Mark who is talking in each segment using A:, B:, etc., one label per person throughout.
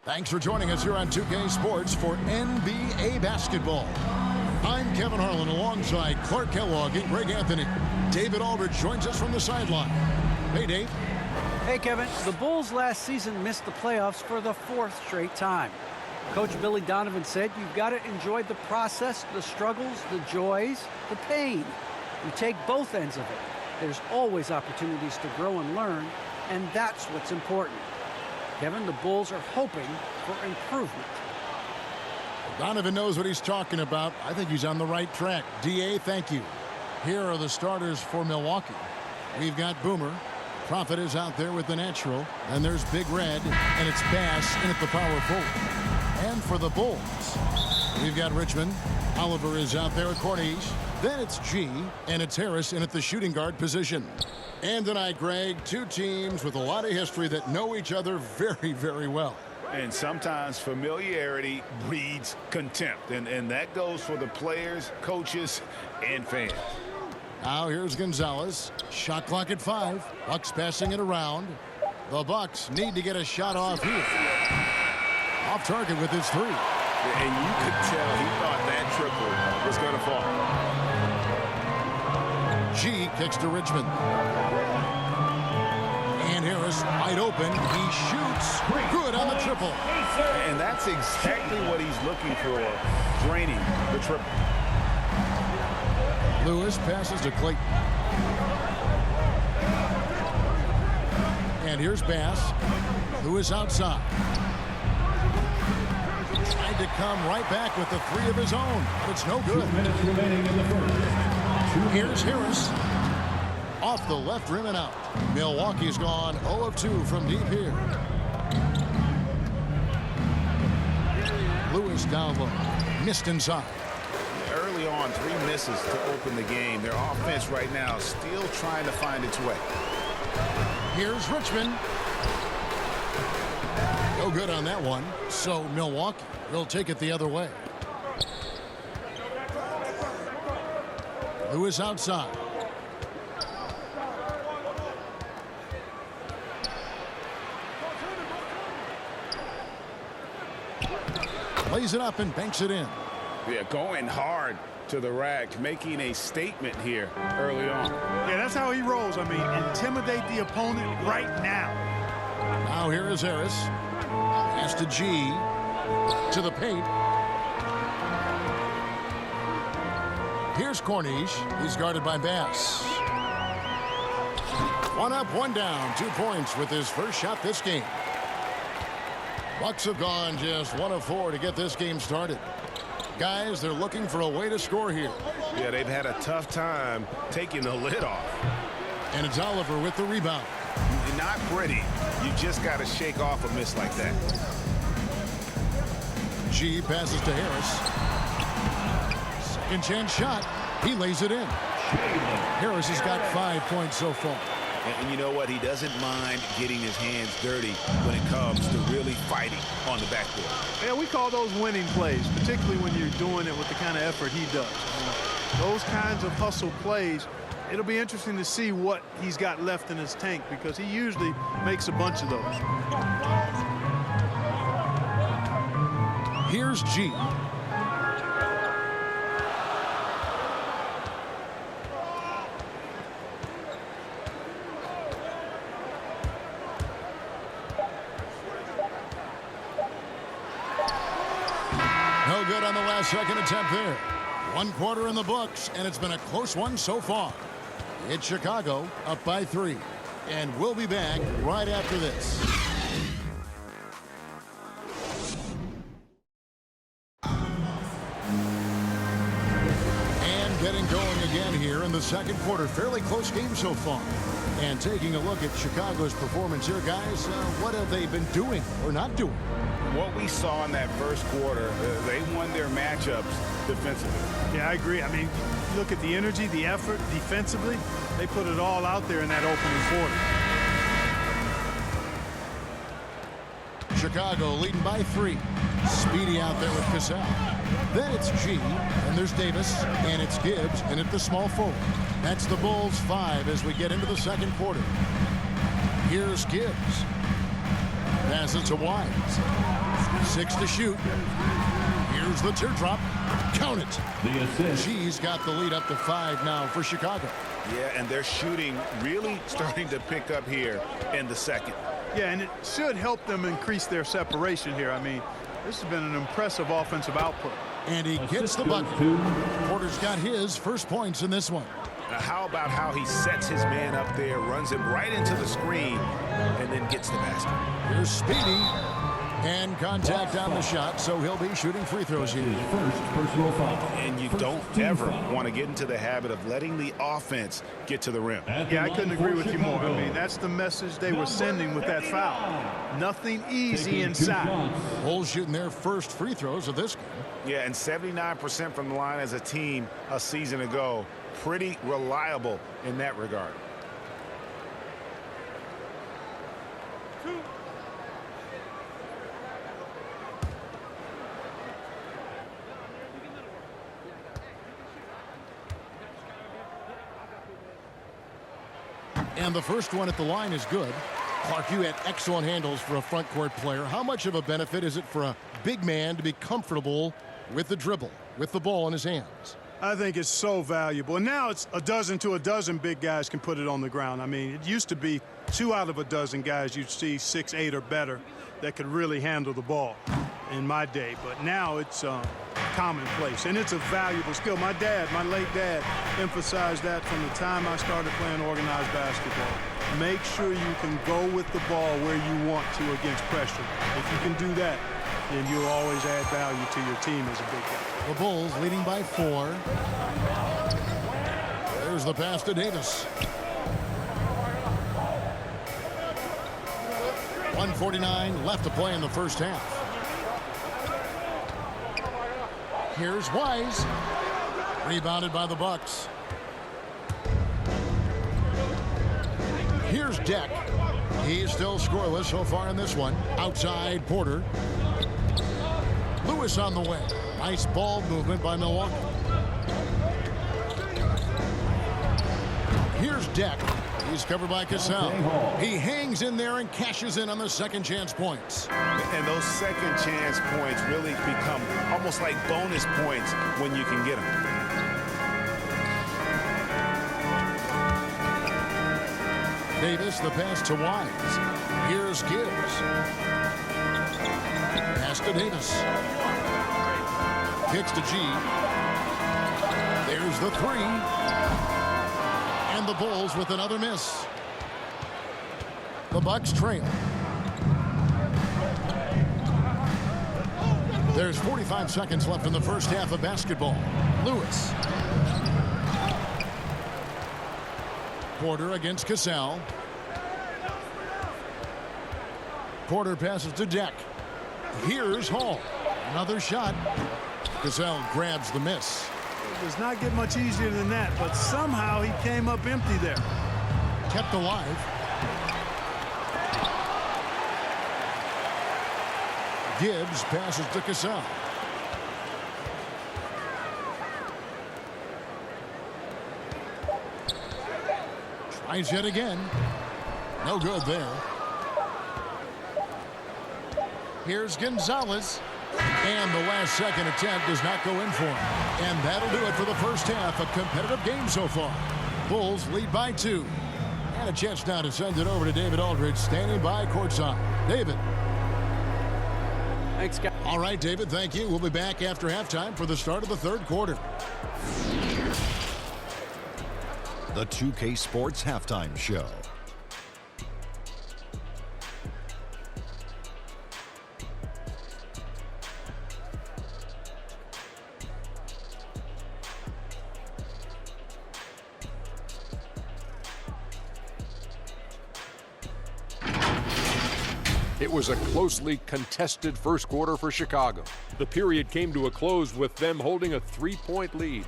A: Thanks for joining us here on 2K Sports for NBA basketball. I'm Kevin Harlan alongside Clark Kellogg and Greg Anthony. David Aldridge joins us from the sideline. Hey, Dave.
B: Hey, Kevin. The Bulls last season missed the playoffs for the 4th straight time. Coach Billy Donovan said you've got to enjoy the process, the struggles, the joys, the pain. You take both ends of it. There's always opportunities to grow and learn, and that's what's important. Kevin, the Bulls are hoping for improvement.
A: Donovan knows what he's talking about. I think he's on the right track. D.A., thank you. Here are the starters for Milwaukee. We've got Boomer. Prophet is out there with the natural. And there's Big Red, and it's Bass in at the power forward. And for the Bulls, we've got Richmond. Oliver is out there at Corniche. Then it's G, and it's Harris in at the shooting guard position. And tonight, Greg, two teams with a lot of history that know each other very, very well.
C: And sometimes familiarity breeds contempt. And that goes for the players, coaches, and fans.
A: Now here's Gonzalez. Shot clock at 5. Bucks passing it around. The Bucks need to get a shot off here. Off target with his 3.
C: And you could tell he thought that triple was going to fall.
A: G kicks to Richmond. And Harris wide open. He shoots. Good on the triple.
C: And that's exactly what he's looking for, draining the triple.
A: Lewis passes to Clayton. And here's Bass. Lewis outside. Tried to come right back with the 3 of his own, but it's no good.
D: 2 minutes remaining in the first.
A: Here's Harris. Off the left rim and out. Milwaukee's gone 0 of 2 from deep here. Lewis down low. Missed inside.
C: Early on, 3 misses to open the game. Their offense right now still trying to find its way.
A: Here's Richmond. No good on that one. So Milwaukee will take it the other way. Lewis outside. Lays it up and banks it in.
C: Yeah, going hard to the rack, making a statement here early on.
E: Yeah, that's how he rolls. I mean, intimidate the opponent right now.
A: Now here is Harris. Pass to G. To the paint. Here's Corniche. He's guarded by Bass. 1 up, 1 down. 2 points with his first shot this game. Bucks have gone just 1 of 4 to get this game started. Guys, they're looking for a way to score here.
C: Yeah, they've had a tough time taking the lid off.
A: And it's Oliver with the rebound.
C: Not pretty. You just got to shake off a miss like that.
A: G passes to Harris. Second chance shot. He lays it in. Harris has got 5 points so far.
C: And you know what? He doesn't mind getting his hands dirty when it comes to really fighting on the backboard.
E: Yeah, we call those winning plays, particularly when you're doing it with the kind of effort he does. Those kinds of hustle plays, it'll be interesting to see what he's got left in his tank because he usually makes a bunch of those.
A: Here's G. No good on the last second attempt there. 1 quarter in the books, and it's been a close one so far. It's Chicago up by 3. And we'll be back right after this. And getting going again here in the second quarter. Fairly close game so far. And taking a look at Chicago's performance here, guys, what have they been doing or not doing?
C: What we saw in that first quarter, they won their matchups defensively.
E: Yeah, I agree. I mean, look at the energy, the effort defensively. They put it all out there in that opening quarter.
A: Chicago leading by 3. Speedy out there with Cassell. Then it's G, and there's Davis, and it's Gibbs, and at the small forward. That's the Bulls 5 as we get into the second quarter. Here's Gibbs. Passes to Wise. 6 to shoot. Here's the teardrop. Count it.
D: The assist.
A: She's got the lead up to 5 now for Chicago.
C: Yeah, and their shooting really starting to pick up here in the second.
E: Yeah, and it should help them increase their separation here. I mean, this has been an impressive offensive output.
A: And he gets the bucket. Porter's got his first points in this one.
C: Now, how about how he sets his man up there, runs him right into the screen, and then gets the basket.
A: Here's Speedy. And contact on the shot, so he'll be shooting free throws here.
D: His first personal foul.
C: And you don't ever want to get into the habit of letting the offense get to the rim.
E: Yeah, I couldn't agree with you more. I mean, that's the message they were sending with that foul. Nothing easy inside.
A: Bulls shooting their first free throws of this game.
C: Yeah, and 79% from the line as a team a season ago. Pretty reliable in that regard.
A: And the first one at the line is good. Clark, you had excellent handles for a front court player. How much of a benefit is it for a big man to be comfortable with the dribble, with the ball in his hands?
E: I think it's so valuable. And now it's a dozen to a dozen big guys can put it on the ground. I mean, it used to be 2 out of a dozen guys you'd see 6, 8 or better that could really handle the ball in my day. But now it's commonplace, and it's a valuable skill. My dad, my late dad, emphasized that from the time I started playing organized basketball. Make sure you can go with the ball where you want to against pressure. If you can do that, then you'll always add value to your team as a big guy.
A: The Bulls leading by 4. There's the pass to Davis. 1:49 left to play in the first half. Here's Wise. Rebounded by the Bucks. Here's Deck. He's still scoreless so far in this one. Outside Porter. Lewis on the way. Nice ball movement by Milwaukee. Here's Deck. He's covered by Cassell. He hangs in there and cashes in on the second chance points.
C: And those second chance points really become almost like bonus points when you can get them.
A: Davis, the pass to Wise. Here's Gibbs. Pass to Davis. Kicks to G. There's the 3. And the Bulls with another miss. The Bucks trail. There's 45 seconds left in the first half of basketball. Lewis. Porter against Cassell. Porter passes to Deck. Here's Hall. Another shot. Cassell grabs the miss.
E: It does not get much easier than that, but somehow he came up empty there.
A: Kept alive. Gibbs passes to Cassell. Tries yet again. No good there. Here's Gonzalez. And the last second attempt does not go in for him. And that'll do it for the first half. A competitive game so far. Bulls lead by 2. And a chance now to send it over to David Aldridge, standing by courtside. David.
B: Thanks, guys.
A: All right, David, thank you. We'll be back after halftime for the start of the third quarter.
F: The 2K Sports Halftime Show.
G: It was a closely contested first quarter for Chicago. The period came to a close with them holding a 3-point lead.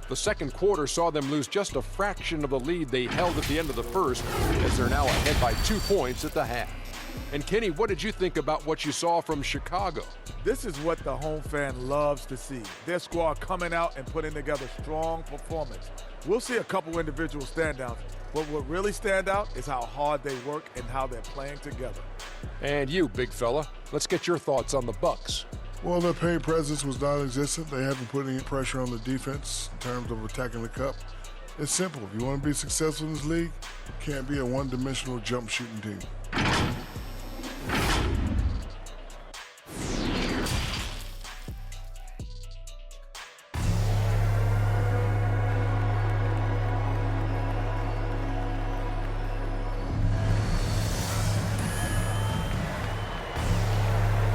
G: The second quarter saw them lose just a fraction of the lead they held at the end of the first, as they're now ahead by 2 points at the half. And Kenny, what did you think about what you saw from Chicago?
H: This is what the home fan loves to see. Their squad coming out and putting together strong performance. We'll see a couple individual standouts, but what really stand out is how hard they work and how they're playing together.
G: And you, big fella, let's get your thoughts on the Bucks.
I: Well, their paint presence was non-existent. They haven't put any pressure on the defense in terms of attacking the cup. It's simple. If you want to be successful in this league, you can't be a one-dimensional jump shooting team.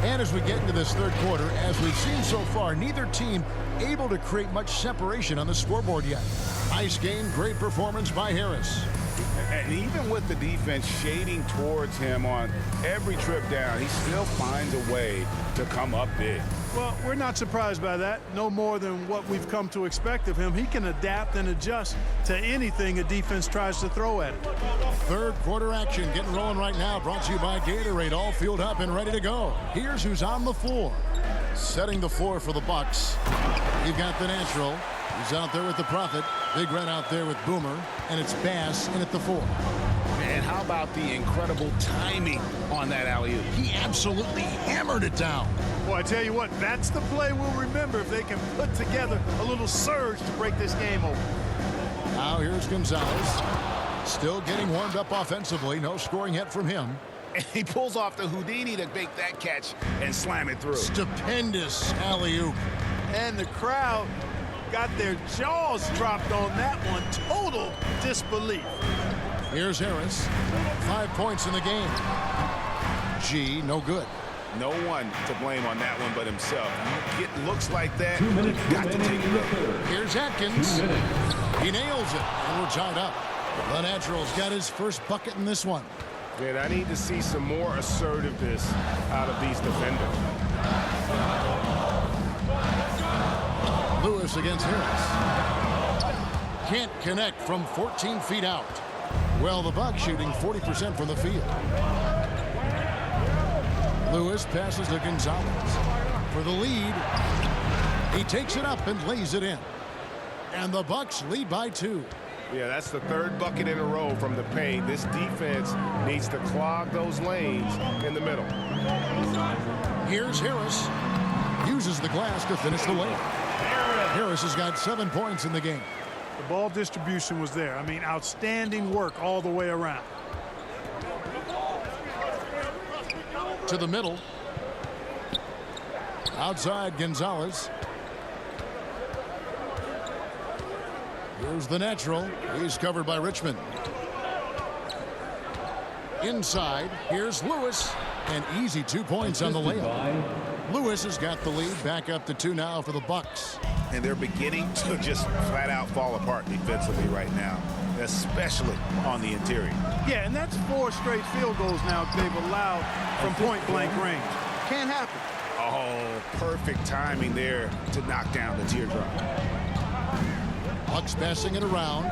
A: And as we get into this third quarter, as we've seen so far, neither team able to create much separation on the scoreboard yet. Nice game, great performance by Harris.
C: And even with the defense shading towards him on every trip down, he still finds a way to come up big.
E: Well, we're not surprised by that. No more than what we've come to expect of him. He can adapt and adjust to anything a defense tries to throw at him.
A: Third quarter action getting rolling right now. Brought to you by Gatorade, all fueled up and ready to go. Here's who's on the floor. Setting the floor for the Bucks. You've got the natural. He's out there with the Prophet. Big Red out there with Boomer. And it's Bass in at the 4.
C: And how about the incredible timing on that alley-oop?
A: He absolutely hammered it down.
E: Boy, I tell you what, that's the play we'll remember if they can put together a little surge to break this game open.
A: Now here's Gonzalez. Still getting warmed up offensively. No scoring yet from him.
C: And he pulls off the Houdini to make that catch and slam it through.
A: Stupendous alley-oop.
E: And the crowd got their jaws dropped on that one. Total disbelief.
A: Here's Harris. 5 points in the game. G, no good.
C: No one to blame on that one but himself. You get looks like that,
D: 2 minutes
C: got to take it.
A: Here's Atkins. He nails it, and we're tied up. The Natural's got his first bucket in this one.
J: Man, I need to see some more assertiveness out of these defenders.
A: Lewis against Harris. Can't connect from 14 feet out. Well, the Bucks shooting 40% from the field. Lewis passes to Gonzalez for the lead. He takes it up and lays it in. And the Bucks lead by 2.
J: Yeah, that's the third bucket in a row from the paint. This defense needs to clog those lanes in the middle.
A: Here's Harris. Uses the glass to finish the layup. Harris has got 7 points in the game.
E: The ball distribution was there. I mean, outstanding work all the way around.
A: To the middle. Outside Gonzalez. Here's the natural. He's covered by Richmond. Inside, here's Lewis. An easy 2 points on the layup. Lewis has got the lead back up to 2 now for the Bucks.
C: And they're beginning to just flat out fall apart defensively right now, especially on the interior.
E: Yeah, and that's 4 straight field goals now they've allowed from point-blank range. Can't happen.
C: Oh, perfect timing there to knock down the teardrop.
A: Bucks passing it around.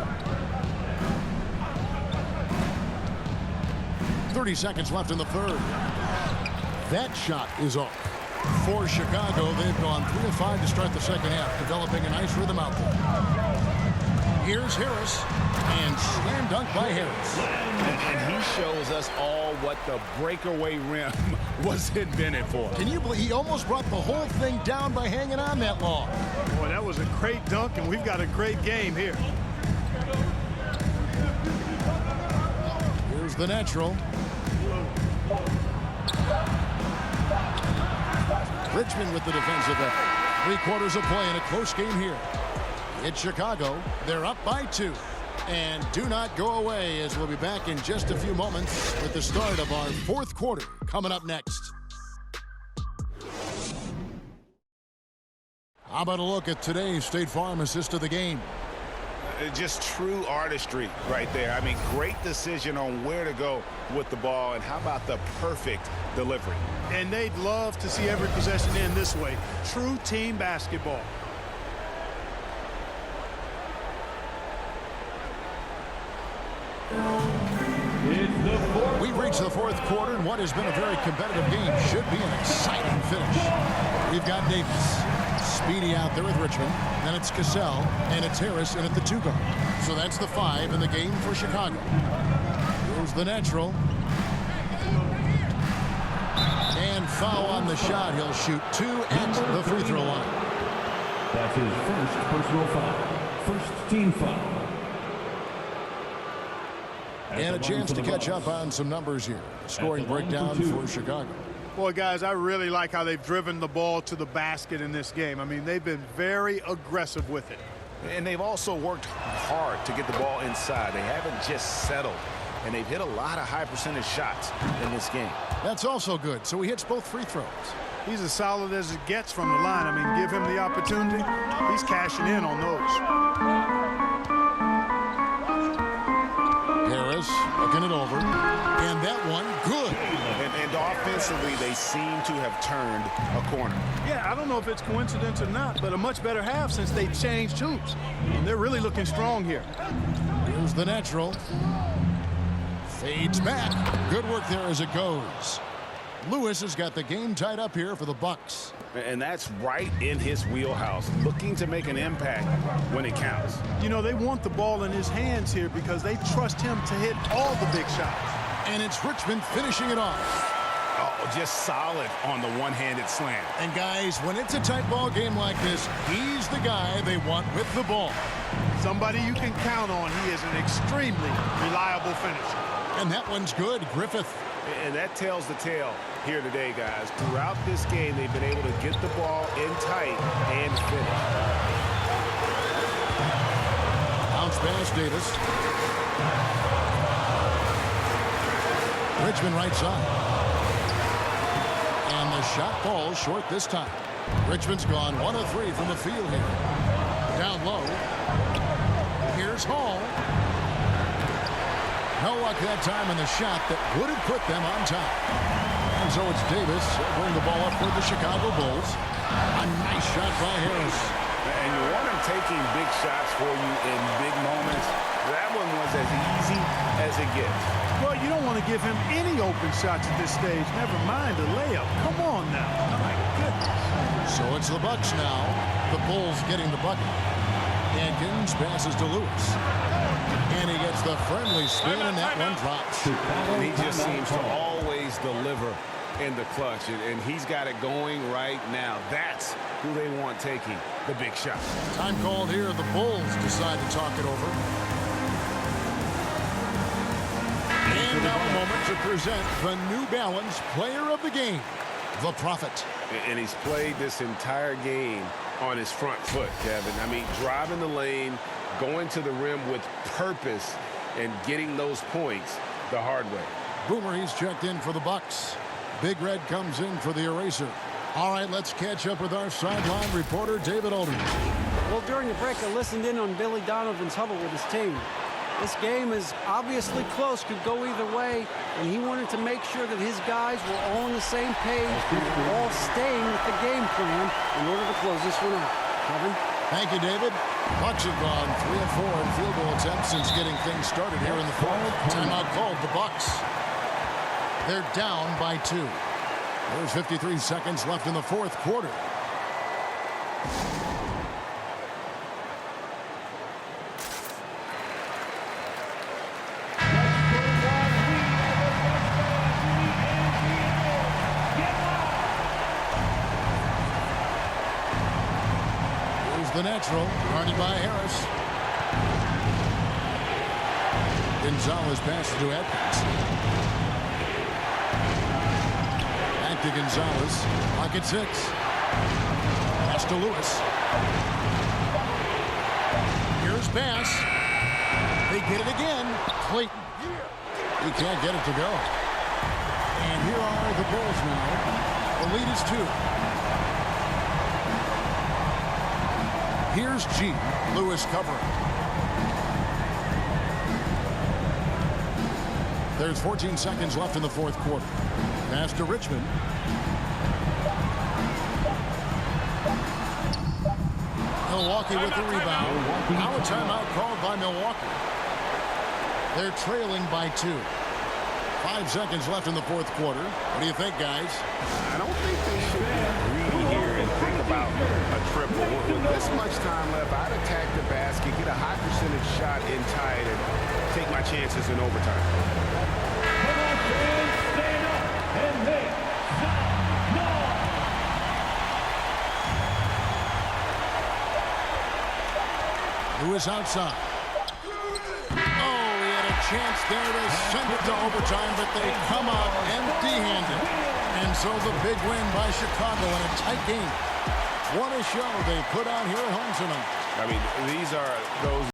A: 30 seconds left in the third. That shot is off. For Chicago, they've gone 3 of 5 to start the second half, developing a nice rhythm out there. Here's Harris, and slam dunk by Harris.
C: And he shows us all what the breakaway rim was invented for.
A: Can you believe he almost brought the whole thing down by hanging on that long?
E: Boy, that was a great dunk, and we've got a great game here.
A: Here's the natural. Richmond with the defensive effort. 3 quarters of play in a close game here. It's Chicago. They're up by 2. And do not go away, as we'll be back in just a few moments with the start of our 4th quarter coming up next. How about a look at today's State Farm assist of the game?
C: Just true artistry right there. I mean, great decision on where to go with the ball, and how about the perfect delivery?
E: And they'd love to see every possession end this way. True team basketball.
A: We've reached the 4th quarter, and what has been a very competitive game should be an exciting finish. We've got Davis. Speedy out there with Richmond. Then it's Cassell, and it's Harris in at the 2 guard. So that's the 5 in the game for Chicago. Here's the natural. the shot. He'll shoot 2 at the free throw line.
D: That's his first personal foul. First team foul.
A: And a chance to catch up on some numbers here. Scoring breakdown for Chicago.
E: Boy, guys, I really like how they've driven the ball to the basket in this game. I mean, they've been very aggressive with it.
C: And they've also worked hard to get the ball inside. They haven't just settled. And they've hit a lot of high percentage shots in this game.
A: That's also good. So he hits both free throws.
E: He's as solid as it gets from the line. I mean, give him the opportunity. He's cashing in on those.
A: Harris looking it over. And that one, good.
C: And offensively, they seem to have turned a corner.
E: Yeah, I don't know if it's coincidence or not, but a much better half since they changed hoops. And they're really looking strong here.
A: Here's the natural. Fades back. Good work there as it goes. Lewis has got the game tied up here for the Bucks.
C: And that's right in his wheelhouse, looking to make an impact when it counts.
E: You know, they want the ball in his hands here because they trust him to hit all the big shots.
A: And it's Richmond finishing it off.
C: Oh, just solid on the one-handed slam.
A: And guys, when it's a tight ball game like this, he's the guy they want with the ball.
E: Somebody you can count on. He is an extremely reliable finisher.
A: And that one's good, Griffith.
C: And that tells the tale here today, guys. Throughout this game, they've been able to get the ball in tight and finish.
A: Bounce pass, Davis. Richmond right side. And the shot falls short this time. Richmond's gone 1 of 3 from the field here. Down low. Here's Hall. No luck that time in the shot that would have put them on top. And so it's Davis bring the ball up for the Chicago Bulls. A nice shot by Harris.
C: And you want him taking big shots for you in big moments. That one was as easy as it gets.
E: Well, you don't want to give him any open shots at this stage. Never mind a layup. Come on now. My goodness.
A: So it's the Bucks now. The Bulls getting the bucket. Hankins passes to Lewis. And he gets the friendly spin, and that one drops.
C: And he just seems to always deliver in the clutch. And he's got it going right now. That's who they want taking the big shot.
A: Time called here. The Bulls decide to talk it over. And now a moment to present the New Balance Player of the Game, the Prophet.
C: And he's played this entire game on his front foot, Kevin. I mean, driving the lane, going to the rim with purpose, and getting those points the hard way.
A: Boomer, he's checked in for the Bucks. Big Red comes in for the eraser. All right, let's catch up with our sideline reporter, David Aldridge.
B: Well, during the break, I listened in on Billy Donovan's huddle with his team. This game is obviously close, could go either way, and he wanted to make sure that his guys were all on the same page and all staying with the game plan in order to close this one out. Kevin?
A: Thank you, David. Bucks have gone 3 of 4 in field goal attempts since getting things started here in the fourth. Timeout called the Bucks. They're down by 2. There's 53 seconds left in the fourth quarter. The natural, guarded by Harris. Gonzalez passes to Edmonds. Back to Gonzalez. Pocket 6. Pass to Lewis. Here's pass. They get it again. Clayton. He can't get it to go. And here are the Bulls now. The lead is 2. Here's G. Lewis covering. There's 14 seconds left in the fourth quarter. Pass to Richmond. Milwaukee with the rebound. Now a timeout called by Milwaukee. They're trailing by 2. 5 seconds left in the fourth quarter. What do you think, guys?
C: I don't think they should be greedy here and think about a triple. With this much time left, I'd attack the basket, get a high percentage shot in tight, and take my chances in overtime.
A: who is outside. Oh, he had a chance there to send it to overtime, but they come out empty-handed. And so the big win by Chicago in a tight game. What a show they put on here at home tonight.
C: I mean, these are those